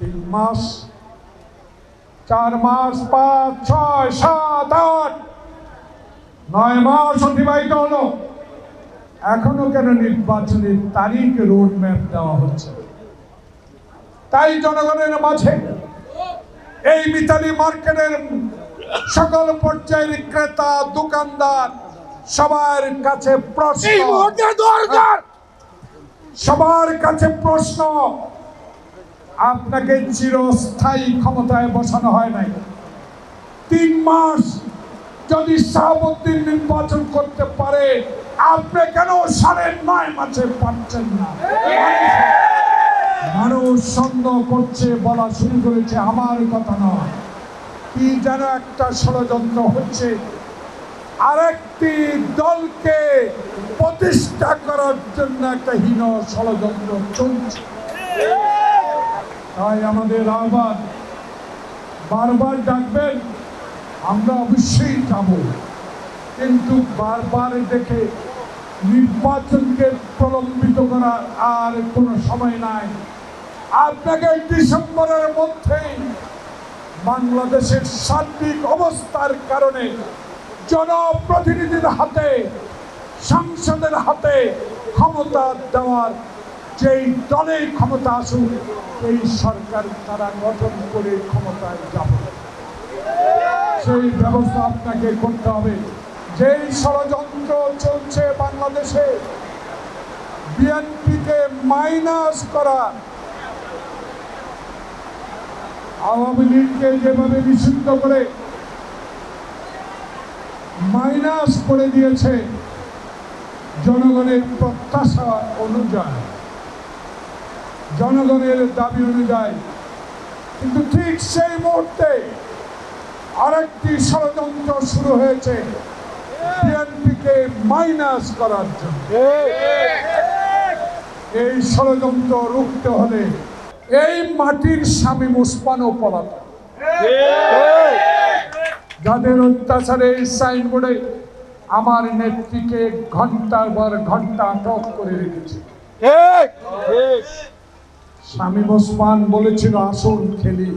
3 মাস 4 মাস 5 6 7 8 9 মাস অতিবাহিত হলো, এখনো কেন নির্বাচনের তারিখ রোড ম্যাপ দেওয়া হচ্ছে? তাই জনগণের মাঝে এই মিতালি মার্কেটের সকল পর্যায়ের ক্রেতা দোকানদার সবার কাছে প্রশ্ন, আপনাকে চিরস্থায়ী ক্ষমতায় বসানো হয় নাই। 3 মাস যদি শাহাবুদ্দিন নির্বাচন করতে পারে, আপনি কেন 9.5 মাসে পারছেন না? মানুষ সন্দেহ করছে, বলা শুরু করেছে, আমার কথা নয়, কি যেন একটা ষড়যন্ত্র হচ্ছে, আরেকটি দলকে প্রতিষ্ঠা করার জন্য একটা হীন ষড়যন্ত্র চলছে। তাই আমাদের আহ্বান, বারবার ডাকবেন, আমরা অবশ্যই যাব, কিন্তু বারবার দেখে নির্বাচনকে প্রলম্বিত করার আর কোনো সময় নাই। আপনাকে ডিসেম্বরের মধ্যেই বাংলাদেশের সার্বিক অবস্থার কারণে জনপ্রতিনিধির হাতে, সংসদের হাতে ক্ষমতা দেওয়ার, যেই দলের ক্ষমতা আসুক, এই সরকার তারা গঠন করে ক্ষমতায় যাবে, সেই ব্যবস্থা আপনাকে করতে হবে। যেই ষড়যন্ত্র চলছে বাংলাদেশে, বিএনপিকে মাইনাস করা, আওয়ামী লীগকে যেভাবে নিষিদ্ধ করে মাইনাস করে দিয়েছে জনগণের প্রত্যাশা অনুযায়ী, জনগণের দাবি অনুযায়ী, কিন্তু ঠিক সেই মুহূর্তে আরেকটি ষড়যন্ত্র শুরু হয়েছে বিএনপিকে মাইনাস করার জন্য। এই ষড়যন্ত্র রুখতে হলে এই মাটির শামীম ওসমানও পলাতক, যাদের অত্যাচারে সাইনবোর্ডে আমার নেত্রীকে ঘন্টার পর ঘন্টা আটক করে রেখেছে। শামীম ওসমান বলেছিল, আসুন খেলি,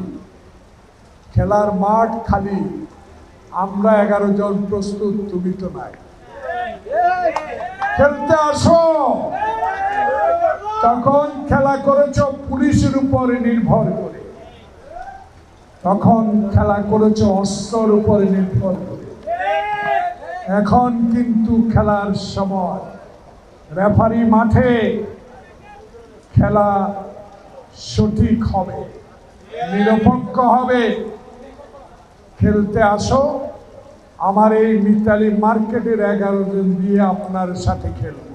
খেলার মাঠ খালি, আমরা 11 জন প্রস্তুত, তুমি তো নাই, খেলতে আসো। তখন খেলা করেছ পুলিশের উপরে নির্ভর করে, তখন খেলা করেছ অস্ত্রের উপরে নির্ভর করে। এখন কিন্তু খেলার সময়, রেফারি মাঠে, খেলা সঠিক হবে, নিরপেক্ষ হবে। খেলতে আসো, আমার এই মিতালি মার্কেটের 11 জন দিয়ে আপনার সাথে খেলবো।